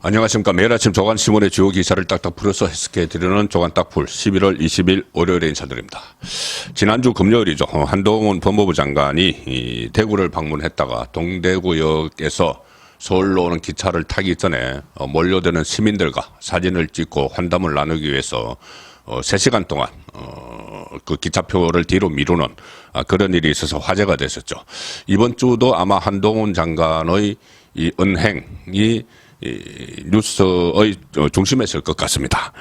안녕하십니까. 매일 아침 조간신문의 주요 기사를 딱딱 풀어서 해석해드리는 조간딱풀 11월 20일 월요일에 인사드립니다. 지난주 금요일이죠. 한동훈 법무부 장관이 대구를 방문했다가 동대구역에서 서울로 오는 기차를 타기 전에 몰려드는 시민들과 사진을 찍고 환담을 나누기 위해서 3시간 동안 그 기차표를 뒤로 미루는 그런 일이 있어서 화제가 됐었죠. 이번 주도 아마 한동훈 장관의 이 은행이 뉴스의 중심에 있을 것 같습니다.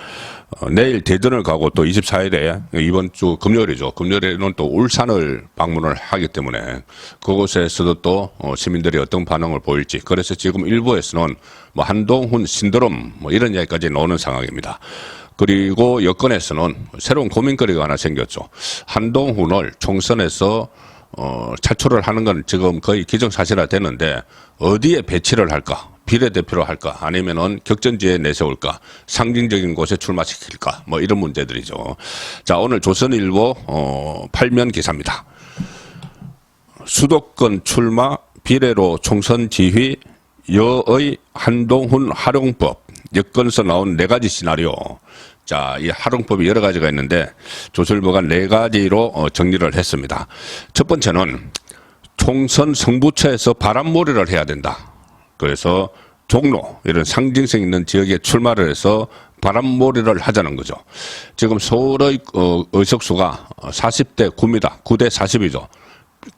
내일 대전을 가고 또 24일에 이번 주 금요일이죠. 금요일에는 또 울산을 방문을 하기 때문에 그곳에서도 또 시민들이 어떤 반응을 보일지, 그래서 지금 일부에서는 뭐 한동훈 신드롬 뭐 이런 이야기까지 나오는 상황입니다. 그리고 여권에서는 새로운 고민거리가 하나 생겼죠. 한동훈을 총선에서 차출을 하는 건 지금 거의 기정사실화 되는데 어디에 배치를 할까? 비례대표로 할까? 아니면은 격전지에 내세울까? 상징적인 곳에 출마시킬까? 뭐 이런 문제들이죠. 자, 오늘 조선일보 8면 기사입니다. 수도권 출마 비례로 총선 지휘 여의 한동훈 활용법, 여권에서 나온 4가지 시나리오. 자, 이 활용법이 여러 가지가 있는데 조선일보가 4가지로 정리를 했습니다. 첫 번째는 총선 승부처에서 바람몰이를 해야 된다. 그래서 종로 이런 상징성 있는 지역에 출마를 해서 바람몰이를 하자는 거죠. 지금 서울의 의석수가 40대 9입니다. 9대 40이죠.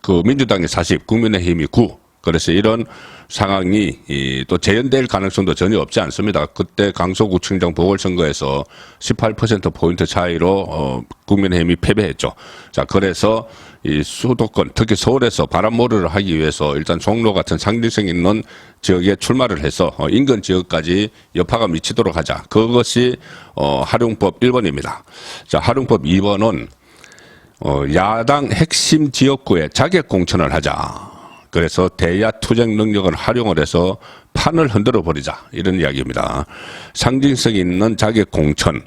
그 민주당이 40, 국민의힘이 9. 그래서 이런 상황이 또 재연될 가능성도 전혀 없지 않습니다. 그때 강서구청장 보궐선거에서 18%포인트 차이로 국민의힘이 패배했죠. 자, 그래서 이 수도권, 특히 서울에서 바람몰이를 하기 위해서 일단 종로 같은 상징성 있는 지역에 출마를 해서 인근 지역까지 여파가 미치도록 하자. 그것이 활용법 1번입니다. 자, 활용법 2번은 야당 핵심 지역구에 자객 공천을 하자. 그래서 대야 투쟁 능력을 활용을 해서 판을 흔들어 버리자, 이런 이야기입니다. 상징성 있는 자객 공천,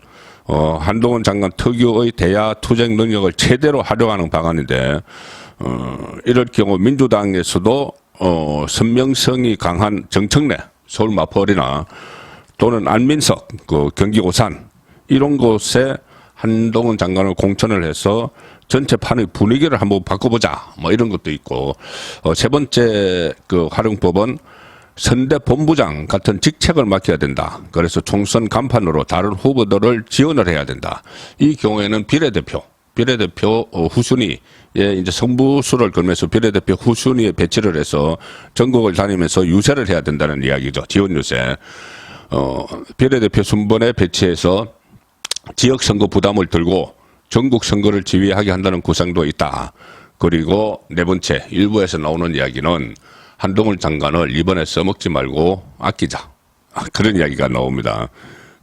한동훈 장관 특유의 대야 투쟁 능력을 최대로 활용하는 방안인데 이럴 경우 민주당에서도 선명성이 강한 정청래, 서울 마포구나 또는 안민석, 그 경기 오산 이런 곳에 한동훈 장관을 공천을 해서 전체 판의 분위기를 한번 바꿔보자, 뭐 이런 것도 있고, 세 번째 그 활용법은 선대 본부장 같은 직책을 맡겨야 된다. 그래서 총선 간판으로 다른 후보들을 지원을 해야 된다. 이 경우에는 비례대표 후순위에 이제 성부수를 걸면서 비례대표 후순위에 배치를 해서 전국을 다니면서 유세를 해야 된다는 이야기죠. 지원 유세. 비례대표 순번에 배치해서 지역 선거 부담을 들고 전국 선거를 지휘하게 한다는 구상도 있다. 그리고 네 번째, 일부에서 나오는 이야기는 한동훈 장관을 이번에 써먹지 말고 아끼자. 그런 이야기가 나옵니다.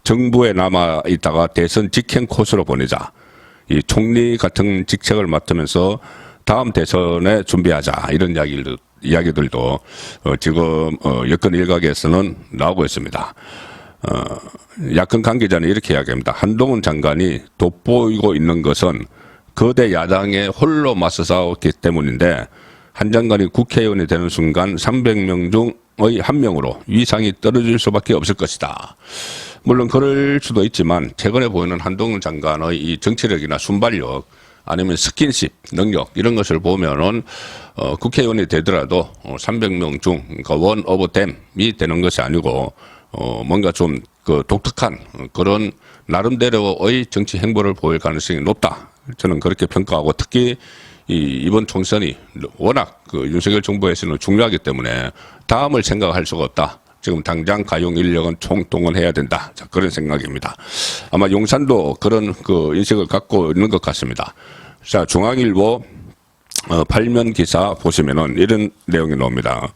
정부에 남아있다가 대선 직행 코스로 보내자. 이 총리 같은 직책을 맡으면서 다음 대선에 준비하자. 이런 이야기들도 지금 여권 일각에서는 나오고 있습니다. 야권 관계자는 이렇게 이야기합니다. 한동훈 장관이 돋보이고 있는 것은 거대 야당에 홀로 맞서 싸웠기 때문인데 한 장관이 국회의원이 되는 순간 300명 중의 1명으로 위상이 떨어질 수밖에 없을 것이다. 물론 그럴 수도 있지만 최근에 보이는 한동훈 장관의 이 정치력이나 순발력 아니면 스킨십 능력 이런 것을 보면은 국회의원이 되더라도 300명 중 그러니까 원 오브 댐이 되는 것이 아니고 뭔가 좀 그 독특한 그런 나름대로의 정치 행보를 보일 가능성이 높다. 저는 그렇게 평가하고 특히 이번 총선이 워낙 그 윤석열 정부에서는 중요하기 때문에 다음을 생각할 수가 없다. 지금 당장 가용 인력은 총동원해야 된다. 자, 그런 생각입니다. 아마 용산도 그런 그 인식을 갖고 있는 것 같습니다. 자, 중앙일보 8면 기사 보시면은 이런 내용이 나옵니다.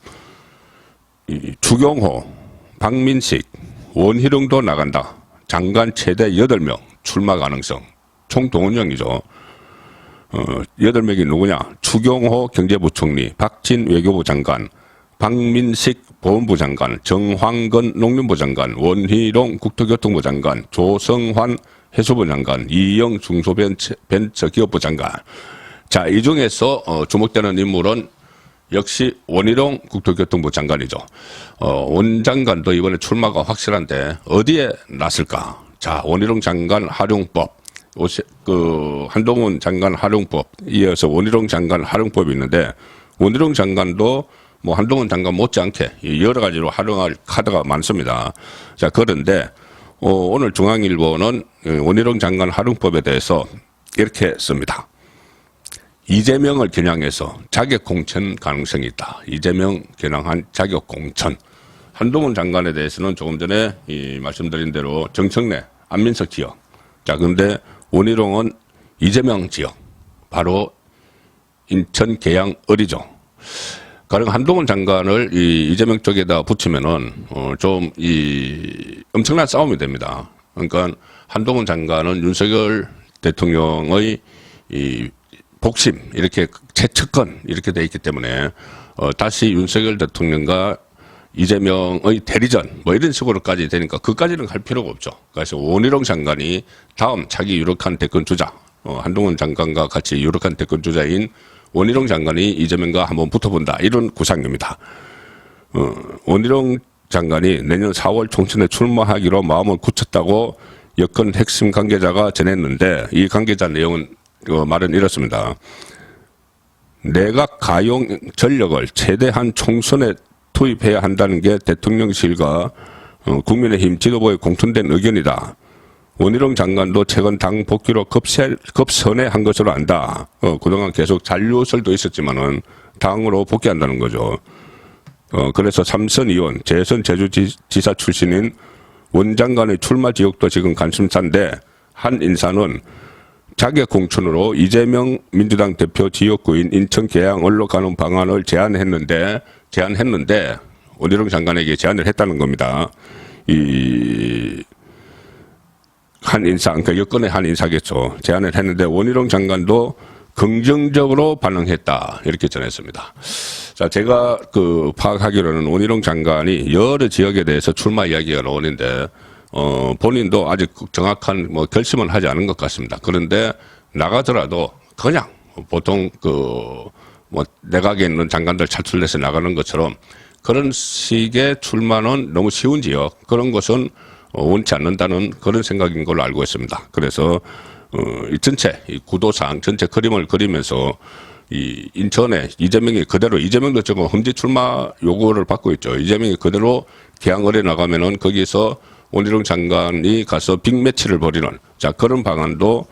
주경호, 박민식, 원희룡도 나간다. 장관 최대 8명 출마 가능성. 총 동원령이죠. 8명이 누구냐? 추경호 경제부총리, 박진 외교부 장관, 박민식 보훈부 장관, 정황근 농림부 장관, 원희룡 국토교통부 장관, 조성환 해수부 장관, 이영 중소벤처기업부 장관. 자, 이 중에서 주목되는 인물은 역시 원희룡 국토교통부 장관이죠. 원 장관도 이번에 출마가 확실한데 어디에 났을까? 자, 원희룡 장관 활용법, 한동훈 장관 활용법, 이어서 원희룡 장관 활용법이 있는데, 원희룡 장관도 뭐 한동훈 장관 못지않게 여러 가지로 활용할 카드가 많습니다. 자, 그런데 오늘 중앙일보는 원희룡 장관 활용법에 대해서 이렇게 씁니다. 이재명을 겨냥해서 자격 공천 가능성이 있다. 이재명 겨냥한 자격 공천. 한동훈 장관에 대해서는 조금 전에 말씀드린 대로 정청래, 안민석 지역. 자, 그런데 원희룡은 이재명 지역. 바로 인천 계양 어리죠. 가령 한동훈 장관을 이재명 쪽에다 붙이면은 엄청난 싸움이 됩니다. 그러니까 한동훈 장관은 윤석열 대통령의 복심, 이렇게 최측근 이렇게 돼 있기 때문에 다시 윤석열 대통령과 이재명의 대리전 뭐 이런 식으로까지 되니까 그까지는 갈 필요가 없죠. 그래서 원희룡 장관이 다음 자기 유력한 대권 주자, 한동훈 장관과 같이 유력한 대권 주자인 원희룡 장관이 이재명과 한번 붙어본다, 이런 구상입니다. 원희룡 장관이 내년 4월 총선에 출마하기로 마음을 굳혔다고 여권 핵심 관계자가 전했는데, 이 관계자 내용은 말은 이렇습니다. 내각 가용 전력을 최대한 총선에 투입해야 한다는 게 대통령실과 국민의힘 지도부의 공통된 의견이다. 원희룡 장관도 최근 당 복귀로 급선회한 것으로 안다. 그동안 계속 잔류설도 있었지만은 당으로 복귀한다는 거죠. 그래서 삼선 의원, 재선 제주지사 출신인 원 장관의 출마 지역도 지금 관심사인데, 한 인사는 자격 공천으로 이재명 민주당 대표 지역구인 인천 계양을로 가는 방안을 제안했는데 원희룡 장관에게 제안을 했다는 겁니다. 한 인사, 그러니까 여권의 한 인사겠죠. 제안을 했는데 원희룡 장관도 긍정적으로 반응했다, 이렇게 전했습니다. 자, 제가 파악하기로는 원희룡 장관이 여러 지역에 대해서 출마 이야기가 나오는데, 본인도 아직 정확한 결심은 하지 않은 것 같습니다. 그런데 나가더라도 그냥 보통 내각에 있는 장관들 차출해서 나가는 것처럼 그런 식의 출마는 너무 쉬운 지역, 그런 것은 원치 않는다는 그런 생각인 걸로 알고 있습니다. 그래서 이 전체 구도상 전체 그림을 그리면서 이 인천에 이재명이 그대로, 이재명도 지금 험지 출마 요구를 받고 있죠. 이재명이 그대로 계양을에 나가면은 거기서 원희룡 장관이 가서 빅매치를 벌이는, 자, 그런 방안도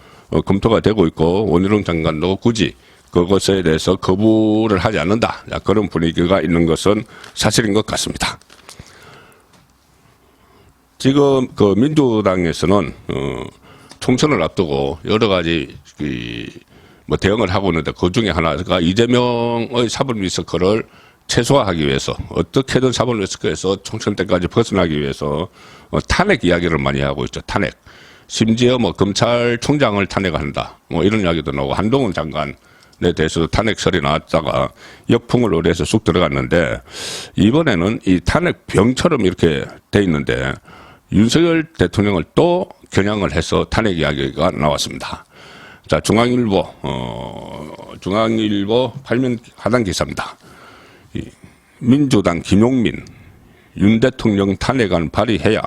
검토가 되고 있고, 원희룡 장관도 굳이 그것에 대해서 거부를 하지 않는다, 자, 그런 분위기가 있는 것은 사실인 것 같습니다. 지금 민주당에서는 총선을 앞두고 여러 가지 대응을 하고 있는데, 그 중에 하나가 이재명의 사법리스크를 최소화하기 위해서, 어떻게든 사법리스크에서 총선 때까지 벗어나기 위해서 탄핵 이야기를 많이 하고 있죠. 탄핵. 심지어 검찰총장을 탄핵한다, 이런 이야기도 나오고, 한동훈 장관에 대해서도 탄핵설이 나왔다가 역풍을 노려서 쑥 들어갔는데, 이번에는 이 탄핵병처럼 이렇게 돼 있는데 윤석열 대통령을 또 겨냥을 해서 탄핵 이야기가 나왔습니다. 자, 중앙일보 8면 하단 기사입니다. 민주당 김용민, 윤 대통령 탄핵안 발의해야,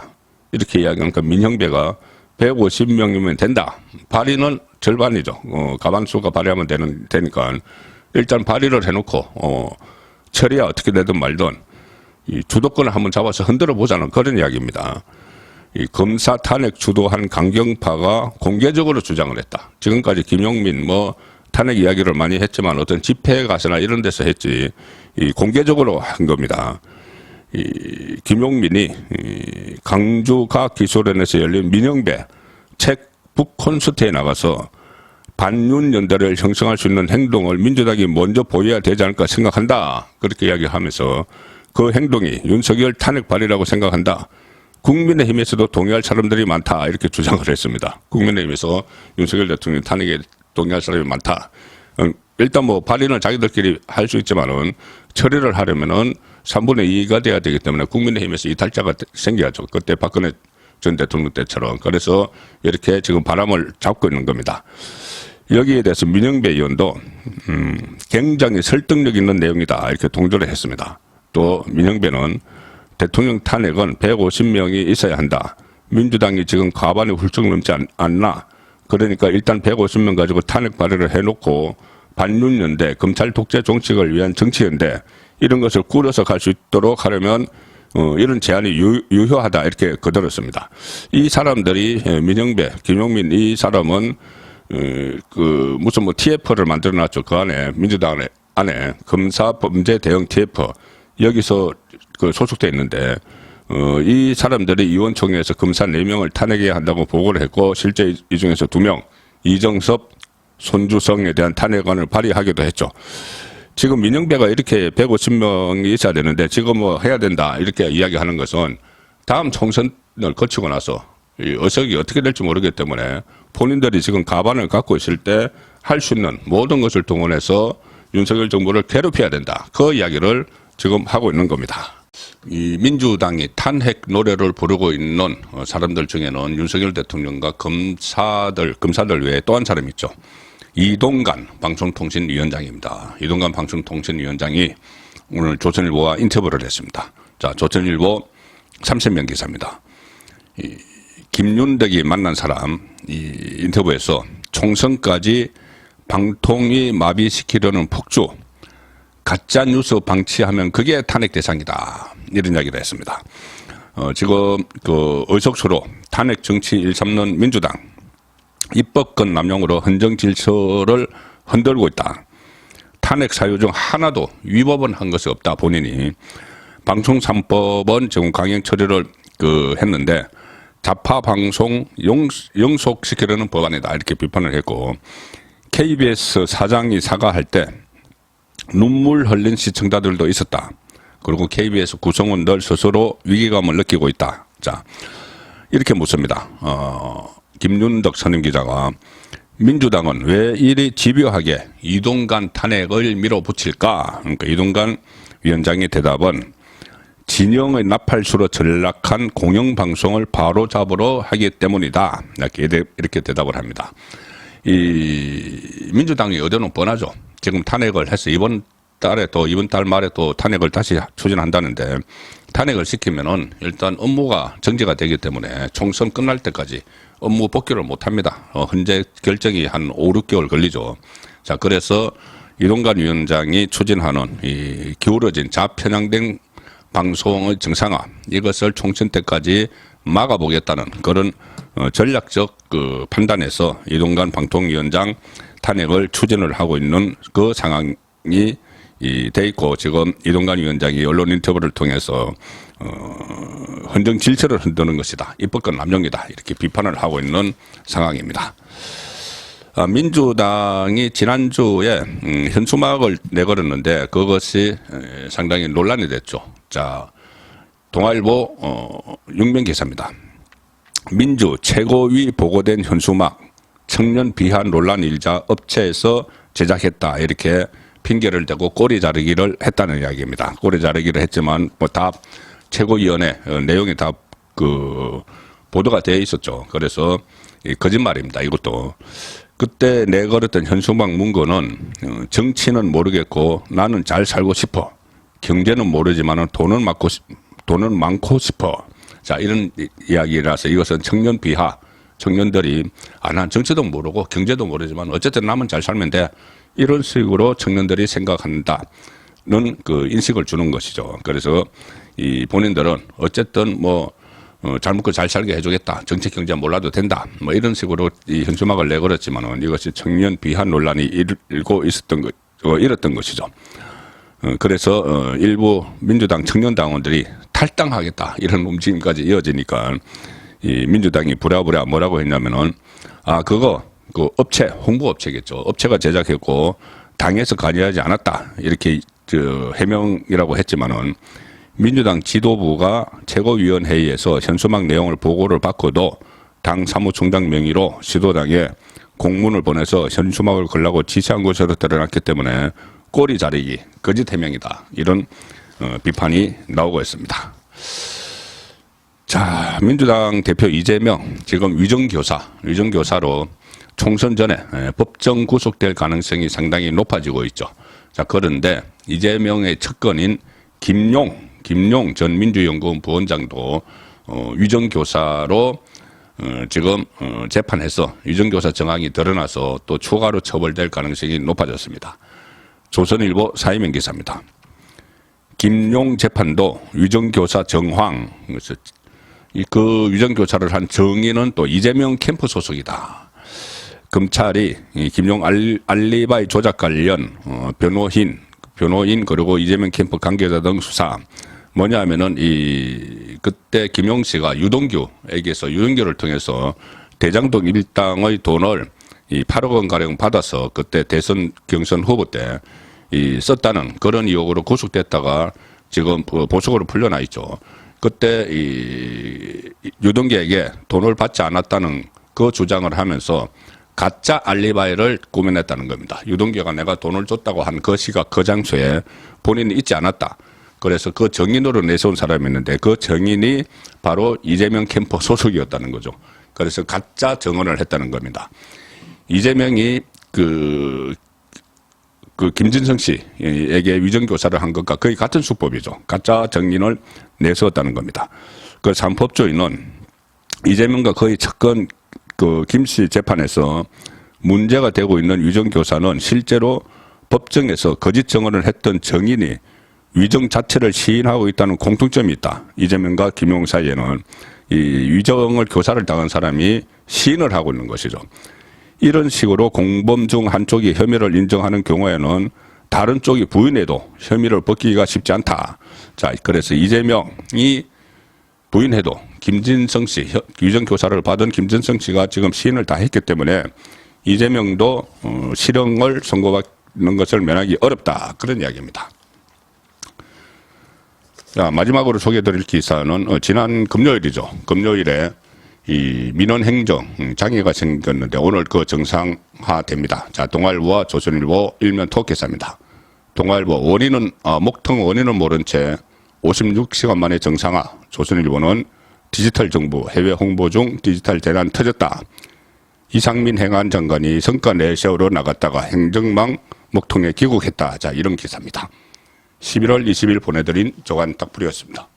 이렇게 이야기하니까 민형배가 150명이면 된다. 발의는 절반이죠. 가반수가 발의하면 되니까 일단 발의를 해놓고 처리야 어떻게 되든 말든 이 주도권을 한번 잡아서 흔들어 보자는 그런 이야기입니다. 이 검사 탄핵 주도한 강경파가 공개적으로 주장을 했다. 지금까지 김용민 탄핵 이야기를 많이 했지만 어떤 집회에 가서나 이런 데서 했지, 이 공개적으로 한 겁니다. 이 김용민이 강주과학기술원에서 열린 민영배 책 북 콘서트에 나가서 반윤 연대를 형성할 수 있는 행동을 민주당이 먼저 보여야 되지 않을까 생각한다, 그렇게 이야기하면서 그 행동이 윤석열 탄핵 발의라고 생각한다. 국민의힘에서도 동의할 사람들이 많다, 이렇게 주장을 했습니다. 국민의힘에서 윤석열 대통령 탄핵에 동의할 사람이 많다. 일단 발의는 자기들끼리 할 수 있지만은 처리를 하려면은 3분의 2가 돼야 되기 때문에 국민의힘에서 이탈자가 생겨야죠. 그때 박근혜 전 대통령 때처럼. 그래서 이렇게 지금 바람을 잡고 있는 겁니다. 여기에 대해서 민영배 의원도 굉장히 설득력 있는 내용이다 이렇게 동조를 했습니다. 또 민영배는 대통령 탄핵은 150명이 있어야 한다. 민주당이 지금 과반이 훌쩍 넘지 않나. 그러니까 일단 150명 가지고 탄핵 발의를 해놓고 반윤연대, 검찰 독재 정책을 위한 정치연대 이런 것을 꾸려서 갈 수 있도록 하려면 이런 제안이 유효하다 이렇게 거들었습니다. 이 사람들이 민영배, 김용민 이 사람은 무슨 TF를 만들어놨죠. 그 안에 민주당 안에 검사 범죄 대응 TF 여기서 소속돼 있는데 이 사람들이 의원총회에서 검사 4명을 탄핵해야 한다고 보고를 했고 실제 이 중에서 2명 이정섭, 손주성에 대한 탄핵안을 발의하기도 했죠. 지금 민영배가 이렇게 150명이 있어야 되는데 지금 해야 된다 이렇게 이야기하는 것은 다음 총선을 거치고 나서 이 의석이 어떻게 될지 모르기 때문에 본인들이 지금 가반을 갖고 있을 때 할 수 있는 모든 것을 동원해서 윤석열 정부를 괴롭혀야 된다. 그 이야기를 지금 하고 있는 겁니다. 이 민주당이 탄핵 노래를 부르고 있는 사람들 중에는 윤석열 대통령과 검사들 외에 또 한 사람이 있죠. 이동관 방송통신위원장입니다. 이동관 방송통신위원장이 오늘 조선일보와 인터뷰를 했습니다. 자, 조선일보 30명 기사입니다. 김윤덕이 만난 사람 이 인터뷰에서 총선까지 방통위 마비시키려는 폭주 가짜뉴스 방치하면 그게 탄핵 대상이다. 이런 이야기를 했습니다. 지금 의석수로 탄핵 정치 일삼는 민주당 입법권 남용으로 헌정 질서를 흔들고 있다. 탄핵 사유 중 하나도 위법은 한 것이 없다. 본인이 방송 3법은 지금 강행 처리를 했는데 자파 방송 영속시키려는 법안이다. 이렇게 비판을 했고 KBS 사장이 사과할 때 눈물 흘린 시청자들도 있었다. 그리고 KBS 구성원들 스스로 위기감을 느끼고 있다. 자, 이렇게 묻습니다. 김윤덕 선임기자가 민주당은 왜 이리 집요하게 이동관 탄핵을 밀어붙일까? 그러니까 이동관 위원장의 대답은 진영의 나팔수로 전락한 공영방송을 바로잡으러 하기 때문이다. 이렇게 대답을 합니다. 이 민주당의 의도는 뻔하죠. 지금 탄핵을 해서 이번 달 말에 또 탄핵을 다시 추진한다는데 탄핵을 시키면은 일단 업무가 정지가 되기 때문에 총선 끝날 때까지 업무 복귀를 못 합니다. 현재 결정이 한 5, 6개월 걸리죠. 자, 그래서 이동관 위원장이 추진하는 이 기울어진 좌편향된 방송의 정상화 이것을 총선 때까지 막아보겠다는 그런 전략적 판단에서 이동관 방통위원장 탄핵을 추진을 하고 있는 그 상황이 돼 있고 지금 이동관 위원장이 언론 인터뷰를 통해서 헌정 질서를 흔드는 것이다. 입법권 남용이다. 이렇게 비판을 하고 있는 상황입니다. 민주당이 지난주에 현수막을 내걸었는데 그것이 상당히 논란이 됐죠. 자, 동아일보 6면 기사입니다. 민주 최고위 보고된 현수막 청년 비하 논란 일자 업체에서 제작했다. 이렇게 핑계를 대고 꼬리 자르기를 했다는 이야기입니다. 꼬리 자르기를 했지만 다 최고위원회 내용이 다 보도가 되어 있었죠. 그래서 거짓말입니다. 이것도. 그때 내걸었던 현수막 문구는 정치는 모르겠고 나는 잘 살고 싶어. 경제는 모르지만 돈은 많고 싶어. 자, 이런 이야기라서 이것은 청년 비하. 청년들이 난 정치도 모르고 경제도 모르지만 어쨌든 남은 잘 살면 돼. 이런 식으로 청년들이 생각한다는 인식을 주는 것이죠. 그래서 이 본인들은 어쨌든 잘 먹고 잘 살게 해주겠다. 정치 경제 몰라도 된다. 이런 식으로 이 현수막을 내걸었지만은 이것이 청년 비하 논란이 일고 일었던 것이죠. 그래서 일부 민주당 청년 당원들이 탈당하겠다 이런 움직임까지 이어지니까 이 민주당이 부랴부랴 뭐라고 했냐면은 그거 업체 홍보업체겠죠. 업체가 제작했고 당에서 관여하지 않았다 이렇게 해명이라고 했지만은 민주당 지도부가 최고위원회의에서 현수막 내용을 보고를 받고도 당 사무총장 명의로 시도당에 공문을 보내서 현수막을 걸라고 지시한 것으로 드러났기 때문에 꼬리 자르기, 거짓 해명이다. 이런 비판이 나오고 있습니다. 자, 민주당 대표 이재명 지금 위정교사로 총선 전에 법정 구속될 가능성이 상당히 높아지고 있죠. 자, 그런데 이재명의 측근인 김용 전 민주연구원 부원장도 위정교사로 지금 재판해서 위정교사 정황이 드러나서 또 추가로 처벌될 가능성이 높아졌습니다. 조선일보 사이면 기사입니다. 김용 재판도 위정교사 정황, 그 위정교사를 한 정인은 또 이재명 캠프 소속이다. 검찰이 김용 알리바이 조작 관련 변호인 그리고 이재명 캠프 관계자 등 수사 뭐냐 하면은 그때 김용 씨가 유동규를 통해서 대장동 일당의 돈을 8억 원 가량 받아서 그때 대선 경선 후보 때 썼다는 그런 의혹으로 구속됐다가 지금 보석으로 풀려나 있죠. 그때 유동규에게 돈을 받지 않았다는 그 주장을 하면서 가짜 알리바이를 꾸며냈다는 겁니다. 유동규가 내가 돈을 줬다고 한 그 시각 그 장소에 본인이 있지 않았다. 그래서 그 정인으로 내세운 사람이 있는데 그 정인이 바로 이재명 캠프 소속이었다는 거죠. 그래서 가짜 증언을 했다는 겁니다. 이재명이 그 김진성 씨에게 위정교사를 한 것과 거의 같은 수법이죠. 가짜 정인을 내세웠다는 겁니다. 그 산법조인은 이재명과 거의 측근 김 씨 재판에서 문제가 되고 있는 위정교사는 실제로 법정에서 거짓 증언을 했던 정인이 위정 자체를 시인하고 있다는 공통점이 있다. 이재명과 김용 사이에는 이 위정을 교사를 당한 사람이 시인을 하고 있는 것이죠. 이런 식으로 공범 중 한쪽이 혐의를 인정하는 경우에는 다른 쪽이 부인해도 혐의를 벗기기가 쉽지 않다. 자, 그래서 이재명이 부인해도 김진성 씨, 위정교사를 받은 김진성 씨가 지금 시인을 다 했기 때문에 이재명도 실형을 선고받는 것을 면하기 어렵다. 그런 이야기입니다. 자, 마지막으로 소개해드릴 기사는 지난 금요일이죠. 금요일에 이 민원행정 장애가 생겼는데 오늘 그 정상화됩니다. 자, 동아일보와 조선일보 일면 토 기사입니다. 동아일보 목통 원인은 모른 채 56시간 만에 정상화. 조선일보는 디지털 정부 해외 홍보 중 디지털 재난 터졌다. 이상민 행안장관이 성과 내세우러 나갔다가 행정망 목통에 귀국했다. 자, 이런 기사입니다. 11월 20일 보내드린 조간 닥불이었습니다.